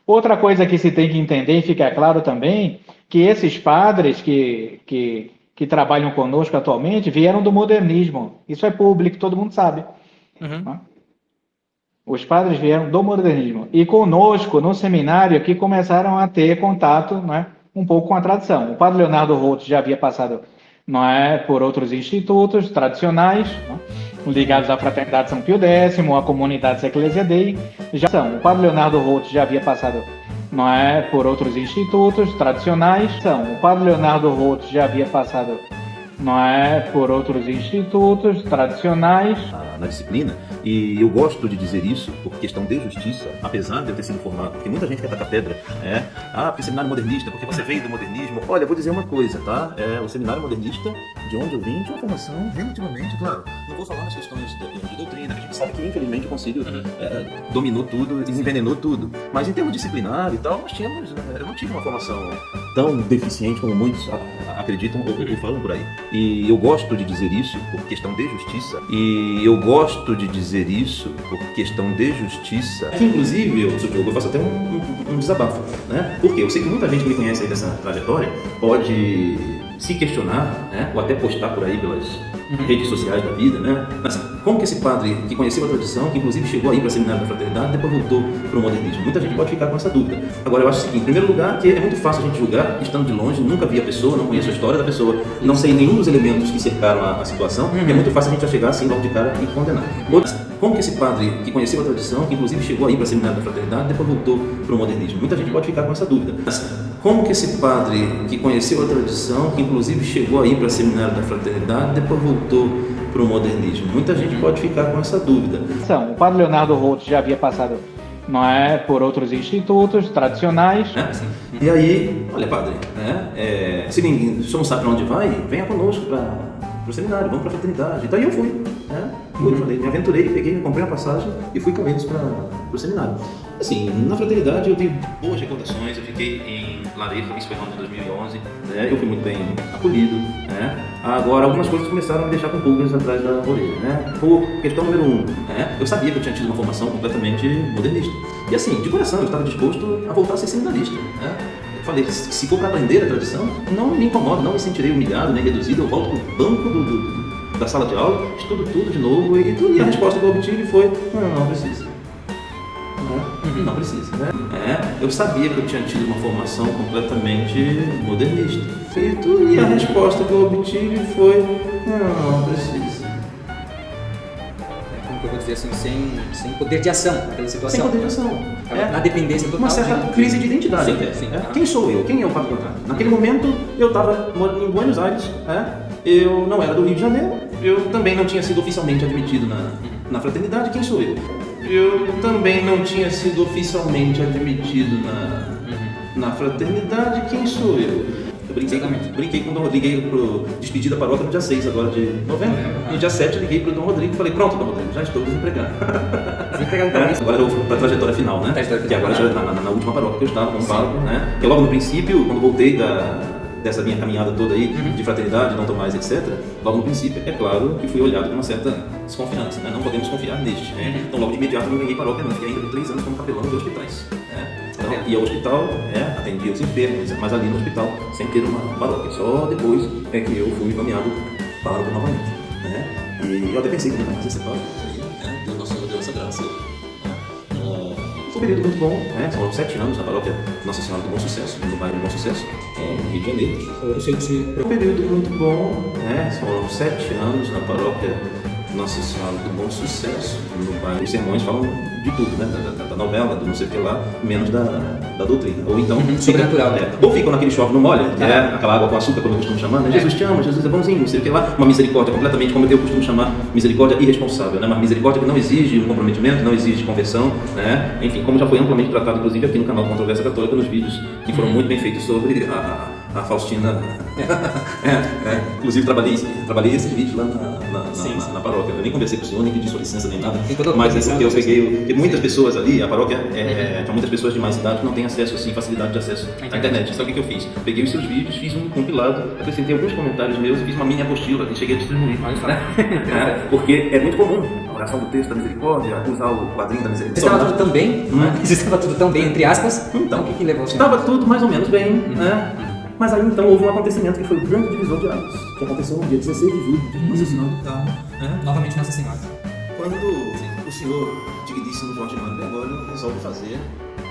Outra coisa que se tem que entender e fica claro também, que esses padres que trabalham conosco atualmente vieram do modernismo. Isso é público, todo mundo sabe. Uhum. Né? Os padres vieram do modernismo. E conosco, no seminário, que começaram a ter contato, né, um pouco com a tradição. O padre Leonardo Roth já havia passado, não é, por outros institutos tradicionais, né, ligados à Fraternidade São Pio X, à Comunidade Ecclesia Dei. Já são. O padre Leonardo Roth já havia passado, não é, por outros institutos tradicionais. O padre Leonardo Roth já havia passado, não é, por outros institutos tradicionais. Na disciplina, e eu gosto de dizer isso por questão de justiça, apesar de eu ter sido formado, porque muita gente quer tacar pedra, porque seminário modernista, porque você veio do modernismo. Olha, eu vou dizer uma coisa, tá? O seminário modernista, de onde eu vim, tinha uma formação relativamente, claro, não vou falar nas questões de doutrina, que a gente sabe que infelizmente o concílio dominou tudo, desenvenenou tudo, mas em termos disciplinar e tal, eu não tive uma formação tão deficiente como muitos acreditam ou falam por aí. E eu gosto de dizer isso por questão de justiça, que inclusive, eu faço até um desabafo, né? Porque eu sei que muita gente que me conhece aí dessa trajetória pode se questionar, né? Ou até postar por aí pelas redes sociais da vida, né? Mas como que esse padre que conheceu a tradição, que inclusive chegou aí para o seminário da fraternidade, depois voltou para o modernismo? Muita gente pode ficar com essa dúvida. Agora, eu acho o seguinte: em primeiro lugar, que é muito fácil a gente julgar, estando de longe, nunca vi a pessoa, não conheço a história da pessoa, não sei nenhum dos elementos que cercaram a situação, e é muito fácil a gente já chegar assim logo de cara e condenar. Como que esse padre que conheceu a tradição, que inclusive chegou aí para o seminário da fraternidade, depois voltou para o modernismo? Muita gente pode ficar com essa dúvida. Como que esse padre que conheceu a tradição, que inclusive chegou aí para o seminário da fraternidade, depois voltou para o modernismo? Muita gente pode ficar com essa dúvida. O padre Leonardo Roth já havia passado, não é, por outros institutos tradicionais. E aí, olha, padre, se ninguém, o senhor não sabe para onde vai, venha conosco para o seminário, vamos para a fraternidade. Então aí eu fui, falei, me aventurei, comprei uma passagem e fui com eles para o seminário. Assim, na fraternidade eu tenho boas recordações, eu fiquei em Lareira, isso foi no ano de 2011, eu fui muito bem acolhido, Agora, algumas coisas começaram a me deixar com pulgas atrás da orelha, Por questão número 1, eu sabia que eu tinha tido uma formação completamente modernista. E assim, de coração, eu estava disposto a voltar a ser seminarista, Eu falei, se for para aprender a tradição, não me incomoda, não me sentirei humilhado, nem reduzido, eu volto para o banco da sala de aula, estudo tudo de novo, e a resposta que eu obtive foi, não precisa. Não precisa, eu sabia que eu tinha tido uma formação completamente modernista. E a resposta que eu obtive foi, não precisa. Como que eu vou dizer assim, sem poder de ação naquela situação. Sem poder de ação. Na dependência total. Uma certa crise de identidade. Sim. Quem sou eu? Quem é o Padre Contrário? Naquele momento, eu estava morando em Buenos Aires, eu não era do Rio de Janeiro, eu também não tinha sido oficialmente admitido na fraternidade. Quem sou eu? Eu também não tinha sido oficialmente admitido na fraternidade. Quem sou eu? Eu brinquei com o Dom Rodrigo, liguei pro Despedida da Paróquia no dia 6 agora de novembro. E dia 7 liguei pro Dom Rodrigo e falei, pronto, Dom Rodrigo, já estou desempregado. Agora eu vou para a trajetória final, Que agora já na última paróquia que eu estava, como pároco, Que logo no princípio, quando voltei dessa minha caminhada toda aí, de fraternidade, não tomais, etc., logo no princípio, é claro que fui olhado com uma certa desconfiança, Não podemos confiar neste, Então logo de imediato não ganhei paróquia, não, fiquei ainda por 3 anos como capelão de hospitais, Então, ia ao hospital, atendia os enfermos, mas ali no hospital, sem ter uma paróquia, só depois é que eu fui nomeado pároco novamente, E eu até pensei que não ia fazer esse pároco, deu essa graça. Foi um período muito bom, Foram 7 anos na paróquia Nossa Senhora do Bom Sucesso, no bairro do Bom Sucesso, no Rio de Janeiro. Foi um período muito bom, Foram 7 anos na paróquia Nossa Senhora do Bom Sucesso, no bairro. Os sermões falam de tudo, da novela, do não sei o que lá, menos da doutrina. Ou então, sobrenatural. Ou ficam naquele chove não molha, que é aquela água com açúcar, como eu costumo chamar, Jesus te ama, Jesus é bonzinho, não sei o que lá. Uma misericórdia completamente, como eu costumo chamar, misericórdia irresponsável, Uma misericórdia que não exige um comprometimento, não exige conversão, Enfim, como já foi amplamente tratado, inclusive aqui no canal Controvérsia Católica, nos vídeos que foram muito bem feitos sobre a Faustina. Inclusive trabalhei esses vídeos lá na paróquia. Eu nem conversei com o senhor, nem pedi sua licença nem nada. Mas é porque eu peguei. Porque muitas pessoas ali, a paróquia, tinha muitas pessoas de mais idade que não têm acesso, assim, facilidade de acesso à internet. Sabe o que eu fiz? Peguei os seus vídeos, fiz um compilado, acrescentei alguns comentários meus e fiz uma mini apostila e cheguei a distribuir. Porque é muito comum oração do texto da misericórdia, usar o quadrinho da misericórdia. Estava tudo tão bem, estava tudo tão bem, entre aspas, então o que levou? Estava tudo mais ou menos bem, né? Mas aí então houve um acontecimento que foi o grande divisor de águas, que aconteceu no dia 16 de julho de Nossa Senhora do Carmo. Novamente Nossa Senhora. Quando o senhor dignidíssimo Jorge Mário Bergoglio resolve fazer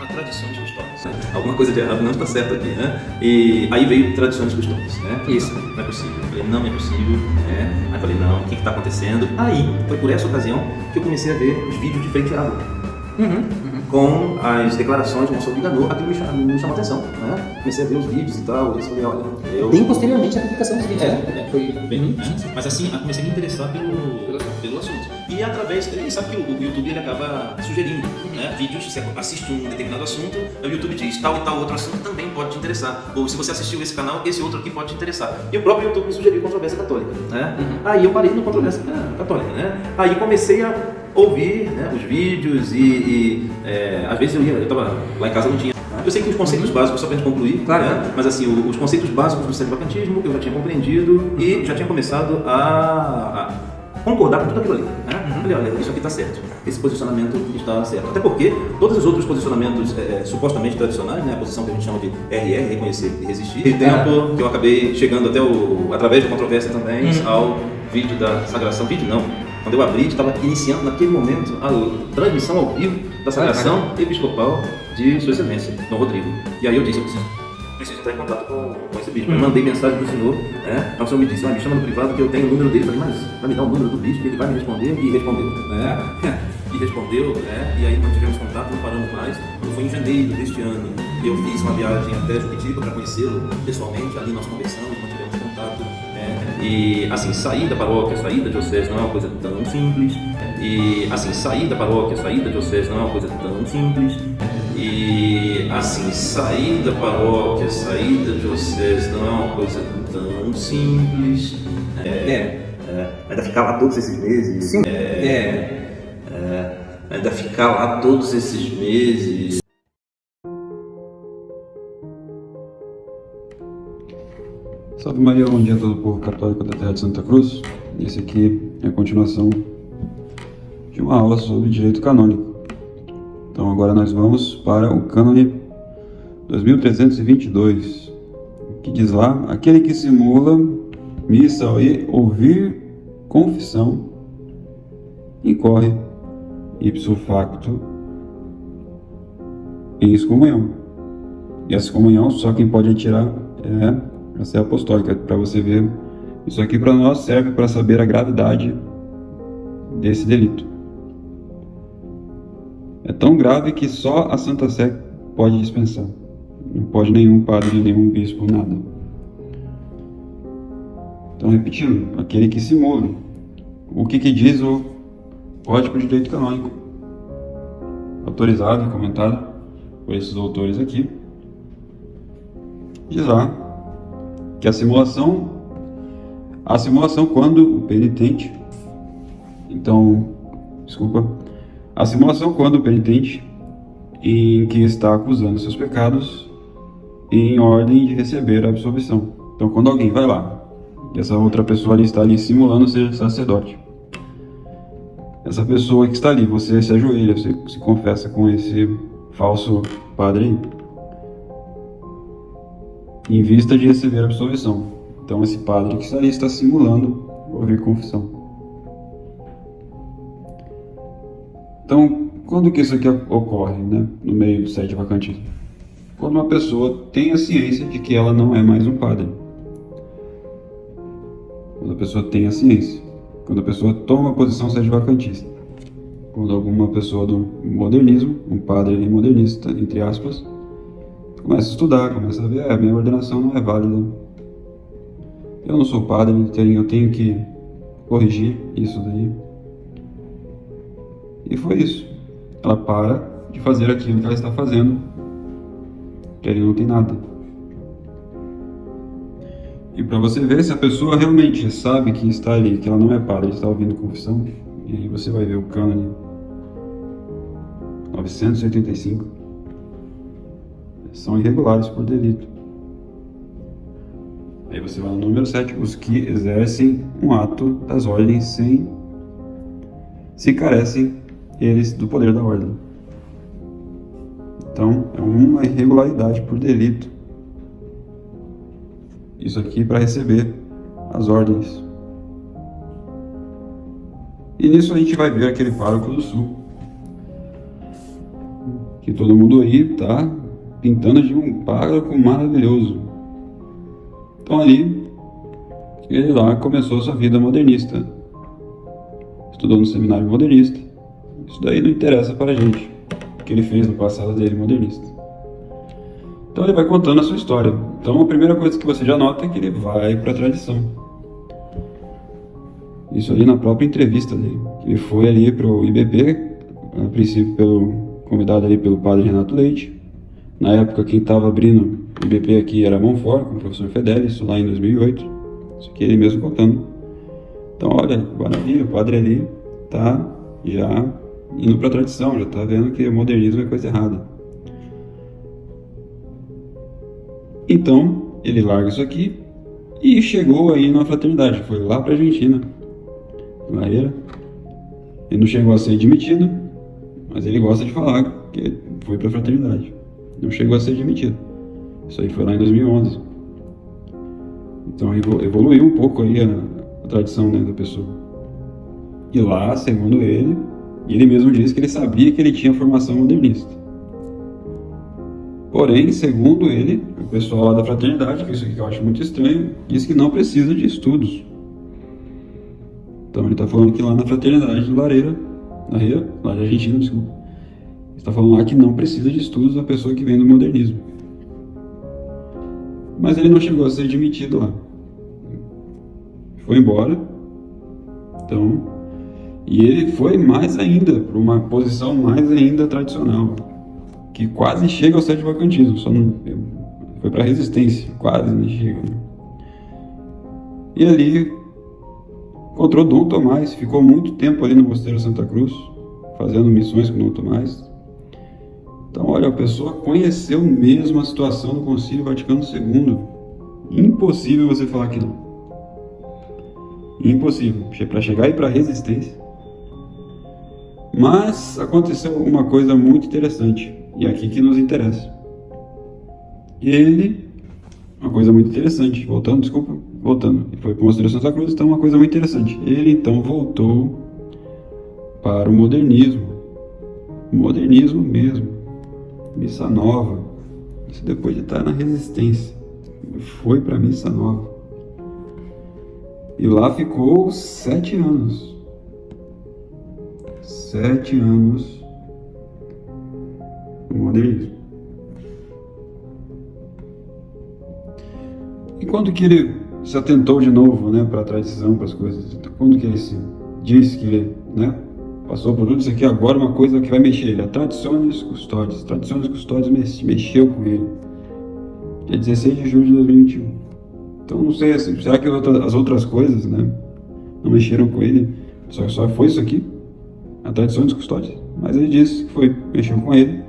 a tradição dos custódios. Alguma coisa de errado não está certo aqui, né? E aí veio tradição dos custódios, né? Isso. Não é possível. Eu falei, não é possível, né? Aí eu falei, não, o que está acontecendo? Aí, foi por essa ocasião que eu comecei a ver os vídeos de frente à água. Com as declarações de Monsenhor Viganò, aquilo me chamou a atenção, né? Comecei a ver os vídeos e tal, e falei, olha, Bem posteriormente à publicação dos vídeos, Foi bem, mas assim, eu comecei a me interessar pelo assunto. E através, ele sabe que o YouTube ele acaba sugerindo, né? Vídeos, você assiste um determinado assunto, o YouTube diz, tal e tal outro assunto também pode te interessar. Ou se você assistiu esse canal, esse outro aqui pode te interessar. E o próprio YouTube me sugeriu controvérsia católica, né? Aí eu parei no controvérsia católica, né? Aí comecei a ouvir, né, os vídeos às vezes eu estava lá em casa, não tinha. Eu sei que os conceitos básicos, só para a gente concluir, claro, né? Mas assim, os conceitos básicos do sede-vacantismo eu já tinha compreendido e já tinha começado a concordar com tudo aquilo ali, né? Falei, olha, isso aqui está certo, esse posicionamento está certo. Até porque todos os outros posicionamentos supostamente tradicionais, né, a posição que a gente chama de RR, reconhecer e resistir, tem tempo que eu acabei chegando até através da controvérsia também, ao vídeo da sagração, vídeo não. Quando eu abri, estava iniciando naquele momento a transmissão ao vivo da sagração episcopal de Sua Excelência, Dom Rodrigo. E aí eu disse, eu preciso entrar em contato com esse bispo. Eu mandei mensagem pro senhor, né? Então o senhor me disse, me chama no privado que eu tenho o número dele. Eu falei, mas vai me dar o número do bispo, ele vai me responder, e respondeu, né? E respondeu, né? E aí mantivemos contato, não paramos mais. Quando foi em janeiro deste ano, eu fiz uma viagem até Juquitiba para conhecê-lo pessoalmente, ali nós conversamos, mantivemos contato. E assim, sair da paróquia, sair da diocese não é uma coisa tão simples. E assim, sair da paróquia, sair da diocese não é uma coisa tão simples. E assim, sair da paróquia, sair da diocese não é uma coisa tão simples. Ainda ficar lá todos esses meses. Sim. Ainda ficar lá todos esses meses. Salve Maria, bom dia a todo o povo católico da terra de Santa Cruz. Esse aqui é a continuação de uma aula sobre direito canônico. Então agora nós vamos para o cânone 2322, que diz lá, aquele que simula missa ao ouvir confissão incorre ipso facto em excomunhão. E essa comunhão só quem pode retirar é a sé apostólica. Para você ver, isso aqui para nós serve para saber a gravidade desse delito. É tão grave que só a Santa Sé pode dispensar. Não pode nenhum padre, nenhum bispo, nada. Então, repetindo, aquele que simula. O que diz o Código de Direito Canônico, autorizado e comentado por esses autores aqui, diz lá que a simulação quando o penitente, a simulação quando o penitente em que está acusando seus pecados em ordem de receber a absolvição. Então quando alguém vai lá e essa outra pessoa ali está ali simulando ser sacerdote, essa pessoa que está ali, você se ajoelha, você se confessa com esse falso padre aí, em vista de receber a absolvição. Então esse padre que está ali está simulando ouvir confissão. Então, quando que isso aqui ocorre, né, no meio do sede-vacantismo? Quando uma pessoa tem a ciência de que ela não é mais um padre. Quando a pessoa tem a ciência. Quando a pessoa toma a posição sede-vacantista. Quando alguma pessoa do modernismo, um padre modernista, entre aspas, começa a estudar, começa a ver, a minha ordenação não é válida. Eu não sou padre, eu tenho que corrigir isso daí. E foi isso. Ela para de fazer aquilo que ela está fazendo, que ali não tem nada. E para você ver se a pessoa realmente sabe que está ali, que ela não é padre, está ouvindo confissão, e aí você vai ver o cânone 985. São irregulares por delito. Aí você vai no número 7, os que exercem um ato das ordens sem se carecem eles do poder da ordem. Então, é uma irregularidade por delito. Isso aqui para receber as ordens. E nisso a gente vai ver aquele pároco do sul, que todo mundo aí tá pintando de um pároco maravilhoso. Então ali, ele lá começou sua vida modernista. Estudou no seminário modernista. Isso daí não interessa para a gente, o que ele fez no passado dele modernista. Então ele vai contando a sua história. Então a primeira coisa que você já nota é que ele vai para a tradição. Isso ali na própria entrevista dele. Ele foi ali para o IBP, a princípio convidado ali pelo padre Renato Leite. Na época quem estava abrindo o IBP aqui era Montfort, com o professor Fedeli, isso lá em 2008. Isso aqui ele mesmo contando. Então olha, maravilha, o padre ali tá já indo para a tradição, já está vendo que o modernismo é coisa errada. Então ele larga isso aqui e chegou aí na fraternidade, foi lá para a Argentina. Ele não chegou a ser admitido, mas ele gosta de falar que foi para a fraternidade. Não chegou a ser admitido. Isso aí foi lá em 2011. Então evoluiu um pouco aí a tradição, né, da pessoa. E lá, segundo ele mesmo disse que ele sabia que ele tinha formação modernista. Porém, segundo ele, o pessoal lá da fraternidade, que isso aqui que eu acho muito estranho, diz que não precisa de estudos. Então ele está falando que lá na fraternidade de Lareira, lá da Argentina, desculpa, ele está falando lá que não precisa de estudos a pessoa que vem do modernismo. Mas ele não chegou a ser admitido lá. Foi embora. Então, e ele foi mais ainda, para uma posição mais ainda tradicional, que quase chega ao sede-vacantismo, só não foi para a resistência, quase não chega. E ali encontrou Dom Tomás, ficou muito tempo ali no Mosteiro Santa Cruz, fazendo missões com Dom Tomás. Então, olha, a pessoa conheceu mesmo a situação do Concílio Vaticano II. Impossível você falar que não. Impossível, para chegar aí para a resistência. Mas aconteceu uma coisa muito interessante, e é aqui que nos interessa. Uma coisa muito interessante, voltando, ele foi para o Mosteiro Santa Cruz, então uma coisa muito interessante. Ele então voltou para o modernismo mesmo, missa nova, isso depois de estar na resistência, foi para a missa nova. E lá ficou 7 anos. 7 anos no modernismo. E quando que ele se atentou de novo, né, para a tradição, para as coisas? Quando que ele se disse que ele, né, passou por tudo isso aqui, agora uma coisa que vai mexer ele, a Traditionis Custodes. Traditionis Custodes mexeu com ele. Dia 16 de julho de 2021. Então não sei, assim, será que as outras coisas, né, não mexeram com ele? Só foi isso aqui, a Traditionis Custodes. Mas ele disse que mexeu com ele.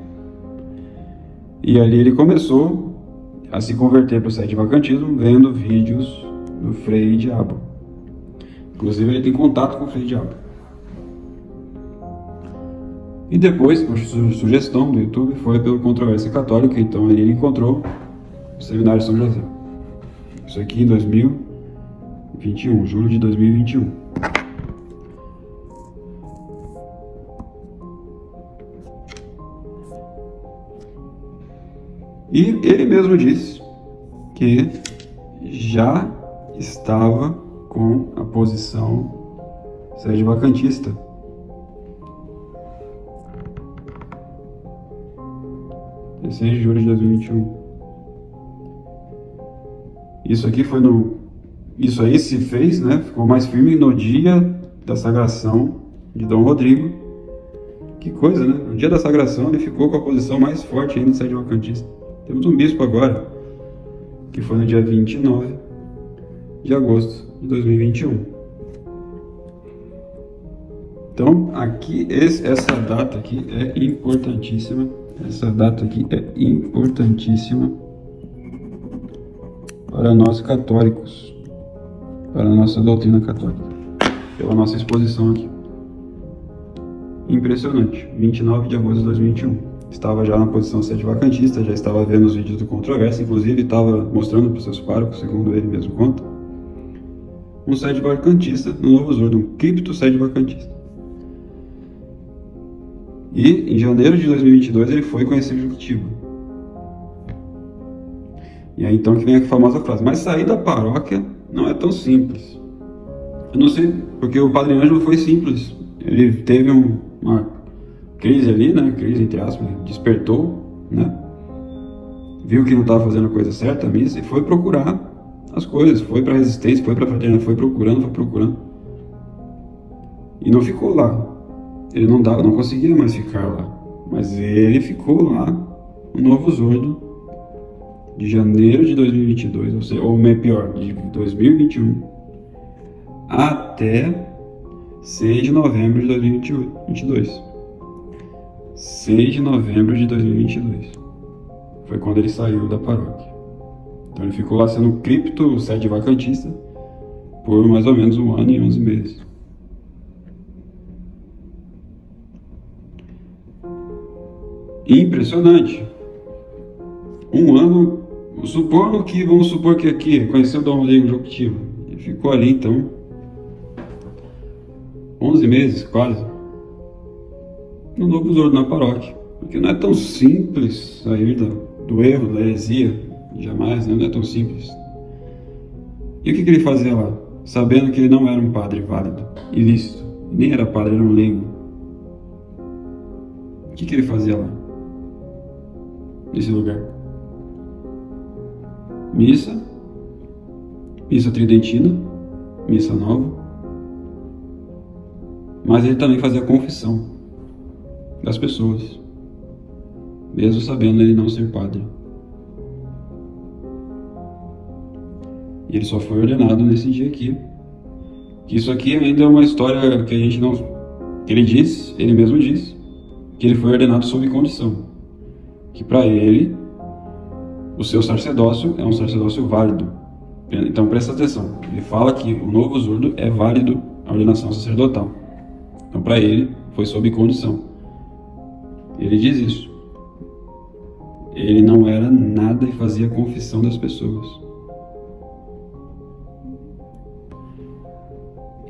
E ali ele começou a se converter para o sede-vacantismo vendo vídeos do Frei Diabo. Inclusive ele tem contato com o Frei Diabo. E depois, por sugestão do YouTube, foi pelo Controvérsia Católica. Então ali ele encontrou o Seminário São José. Isso aqui em 2021, julho de 2021. E ele mesmo disse que já estava com a posição sede-vacantista. Esse 6 de julho de 2021. Isso aí se fez, né? Ficou mais firme no dia da sagração de Dom Rodrigo. Que coisa, né? No dia da sagração ele ficou com a posição mais forte ainda de sede-vacantista. Temos um bispo agora, que foi no dia 29 de agosto de 2021. Então, aqui, essa data aqui é importantíssima. Essa data aqui é importantíssima para nós católicos, para a nossa doutrina católica, pela nossa exposição aqui. Impressionante. 29 de agosto de 2021. Estava já na posição sede vacantista, já estava vendo os vídeos do Controvérsia, inclusive estava mostrando para os seus párocos, segundo ele mesmo conta, um sede vacantista no Novo Zordo, um cripto sede vacantista. E em janeiro de 2022 ele foi conhecer Juquitiba. E aí então que vem a famosa frase: mas sair da paróquia não é tão simples. Eu não sei, porque o Padre Ângelo foi simples. Ele teve uma crise ali, né? Crise entre aspas, despertou, né? Viu que não estava fazendo a coisa certa, a missa, e foi procurar as coisas. Foi para a resistência, foi para a fraternidade, foi procurando. E não ficou lá. Ele não conseguia mais ficar lá. Mas ele ficou lá, no Novo Zordo, de janeiro de 2022, ou pior, de 2021, até 6 de novembro de 2022. 6 de novembro de 2022. Foi quando ele saiu da paróquia. Então ele ficou lá sendo cripto sede vacantista por mais ou menos 1 ano e 11 meses. Impressionante. 1 ano, vamos supor que aqui conheceu o Dom Rodrigo Juquitiba. Ele ficou ali então 11 meses quase no Novo Zordo, na paróquia. Porque não é tão simples sair do erro, da heresia, jamais, né? Não é tão simples. E o que ele fazia lá? Sabendo que ele não era um padre válido, ilícito, nem era padre, era um leigo. O que ele fazia lá? Nesse lugar? Missa tridentina, missa nova, mas ele também fazia confissão das pessoas, mesmo sabendo ele não ser padre. E ele só foi ordenado nesse dia aqui. Que isso aqui ainda é uma história que a gente não... ele mesmo diz, que ele foi ordenado sob condição. Que para ele, o seu sacerdócio é um sacerdócio válido. Então presta atenção, ele fala que o Novo Zordo é válido a ordenação sacerdotal. Então para ele, foi sob condição. Ele diz isso. Ele não era nada e fazia confissão das pessoas.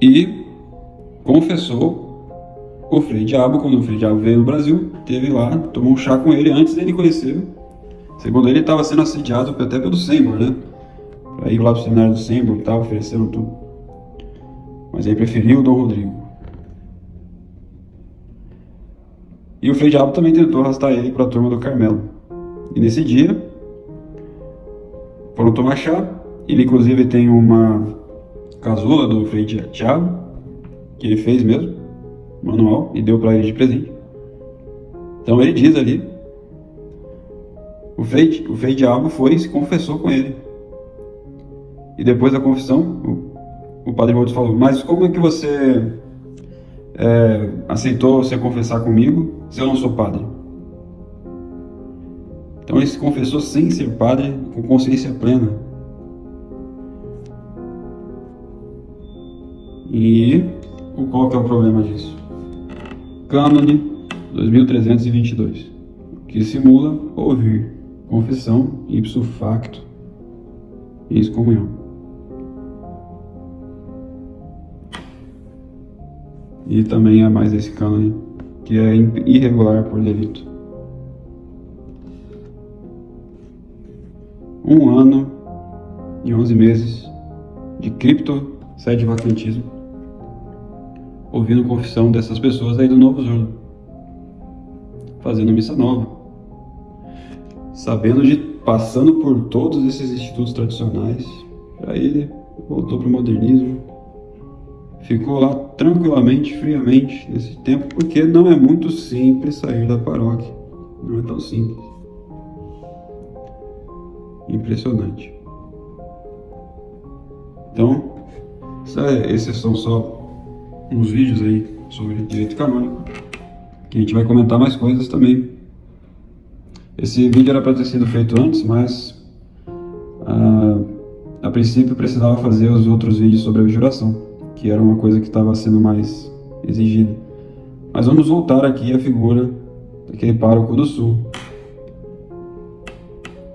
E confessou o Frei Diabo, quando o Frei Diabo veio no Brasil, teve lá, tomou um chá com ele antes dele conhecer. Segundo ele, estava sendo assediado até pelo Sembor, né? Para ir lá pro seminário do Sembor, estava oferecendo tudo. Mas ele preferiu o Dom Rodrigo. E o Frei Diabo também tentou arrastar ele para a turma do Carmelo. E nesse dia, foram tomar chá. Ele inclusive tem uma casula do Frei Diabo, que ele fez mesmo, manual, e deu para ele de presente. Então ele diz ali, o Frei Diabo foi e se confessou com ele. E depois da confissão, o Padre Voltos falou: mas como é que você aceitou se confessar comigo se eu não sou padre? Então ele se confessou sem ser padre, com consciência plena. E qual que é o problema disso? Cânone 2322, que simula ouvir confissão ipso facto e excomunhão. E também há mais esse cânone, que é irregular por delito. 1 ano e 11 meses de cripto sede vacantismo, ouvindo confissão dessas pessoas aí do Novo Zordo, fazendo missa nova, passando por todos esses institutos tradicionais. Aí ele voltou para o modernismo, ficou lá tranquilamente, friamente nesse tempo, porque não é muito simples sair da paróquia, não é tão simples. Impressionante. Então, esses são só uns vídeos aí sobre direito canônico, que a gente vai comentar mais coisas também. Esse vídeo era para ter sido feito antes, mas a princípio precisava fazer os outros vídeos sobre a abjuração, que era uma coisa que estava sendo mais exigida. Mas vamos voltar aqui à figura daquele pároco do sul.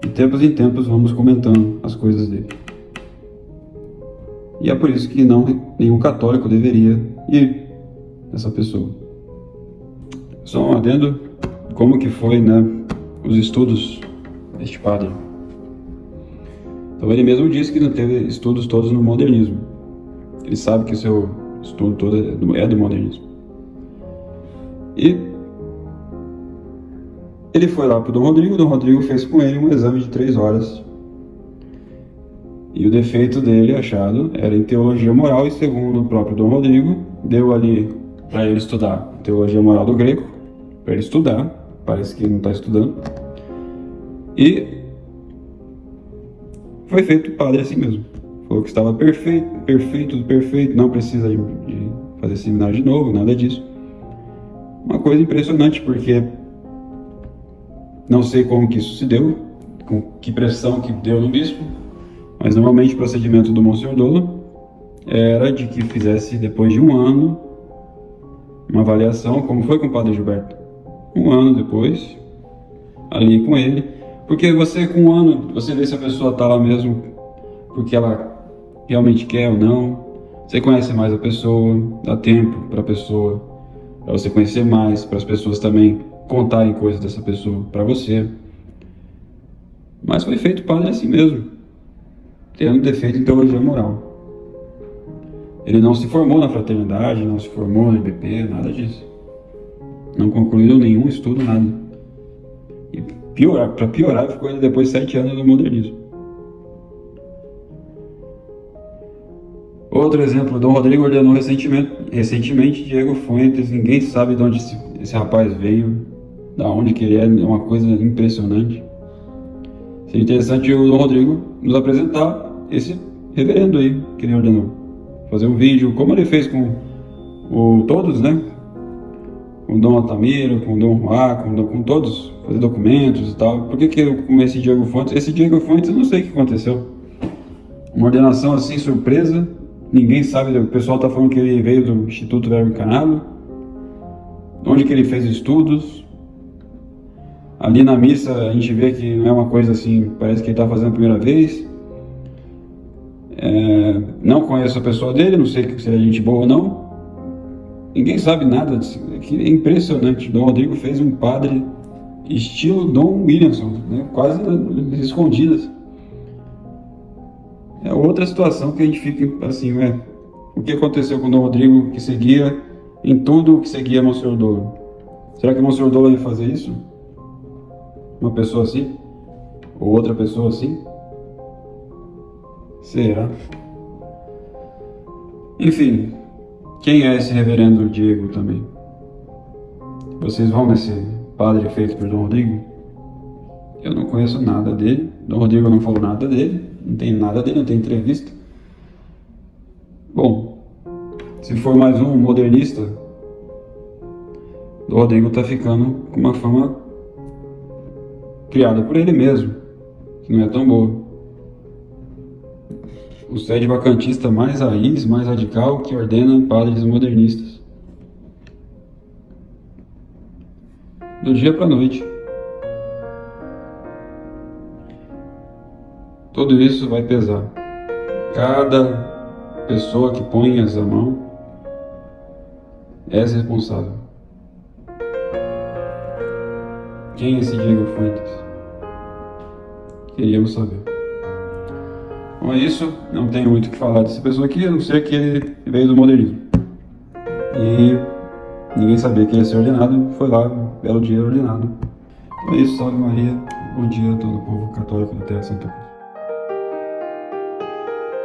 De tempos em tempos vamos comentando as coisas dele. E é por isso que nenhum católico deveria ir nessa pessoa. Só um adendo, como que foi, né, os estudos deste padre. Então ele mesmo disse que não teve estudos todos no modernismo. Ele sabe que o seu estudo todo é do modernismo. E ele foi lá para o Dom Rodrigo fez com ele um exame de 3 horas. E o defeito dele achado era em teologia moral, e segundo o próprio Dom Rodrigo, deu ali para ele estudar teologia moral do grego, para ele estudar, parece que ele não está estudando, e foi feito padre assim mesmo. Falou que estava perfeito, não precisa de fazer seminário de novo, nada disso. Uma coisa impressionante, porque não sei como que isso se deu, com que pressão que deu no bispo, mas normalmente o procedimento do Monsenhor Dolo era de que fizesse, depois de um ano, uma avaliação, como foi com o Padre Gilberto. Um ano depois, ali com ele, porque você com um ano, você vê se a pessoa está lá mesmo porque ela realmente quer ou não, você conhece mais a pessoa, dá tempo para a pessoa, para você conhecer mais, para as pessoas também contarem coisas dessa pessoa para você. Mas foi feito padre assim mesmo, tendo defeito em teologia moral. Ele não se formou na fraternidade, não se formou no IBP, nada disso. Não concluiu nenhum estudo, nada. E para piorar, ficou ele depois 7 anos no modernismo. Outro exemplo, Dom Rodrigo ordenou recentemente Diego Fuentes. Ninguém sabe de onde esse rapaz veio, da onde que ele é uma coisa impressionante. Seria interessante o Dom Rodrigo nos apresentar esse reverendo aí que ele ordenou. Fazer um vídeo, como ele fez com todos, né? Com o Dom Altamiro, com o Dom Juan, com todos, fazer documentos e tal. Por que eu com esse Diego Fuentes? Esse Diego Fuentes eu não sei o que aconteceu. Uma ordenação assim, surpresa. Ninguém sabe, o pessoal está falando que ele veio do Instituto Verbo Encarnado. Onde que ele fez estudos. Ali na missa a gente vê que não é uma coisa assim, parece que ele está fazendo a primeira vez. Não conheço a pessoa dele, não sei se é gente boa ou não. Ninguém sabe nada disso. É impressionante. Dom Rodrigo fez um padre estilo Dom Williamson, né? Quase escondidas. É outra situação que a gente fica assim, o que aconteceu com o Dom Rodrigo, que seguia em tudo o que seguia Monsenhor Dolo? Será que Monsenhor Dolo ia fazer isso? Uma pessoa assim? Ou outra pessoa assim? Será? Enfim, quem é esse reverendo Diego também? Vocês vão nesse padre feito por Dom Rodrigo? Eu não conheço nada dele. Dom Rodrigo não falou nada dele. Não tem nada dele, não tem entrevista. Bom, se for mais um modernista, Dom Rodrigo está ficando com uma fama criada por ele mesmo, que não é tão boa. O sede vacantista mais raiz, mais radical, que ordena padres modernistas. Do dia para a noite. Tudo isso vai pesar. Cada pessoa que põe essa mão é responsável. Quem é esse Diego Fuentes? Queríamos saber. Bom, é isso. Não tenho muito o que falar dessa pessoa aqui, a não ser que ele veio do modernismo. E ninguém sabia que ia ser ordenado. Foi lá, um belo dia ordenado. Então é isso. Salve Maria. Bom dia a todo o povo católico da Terra Santa Cruz.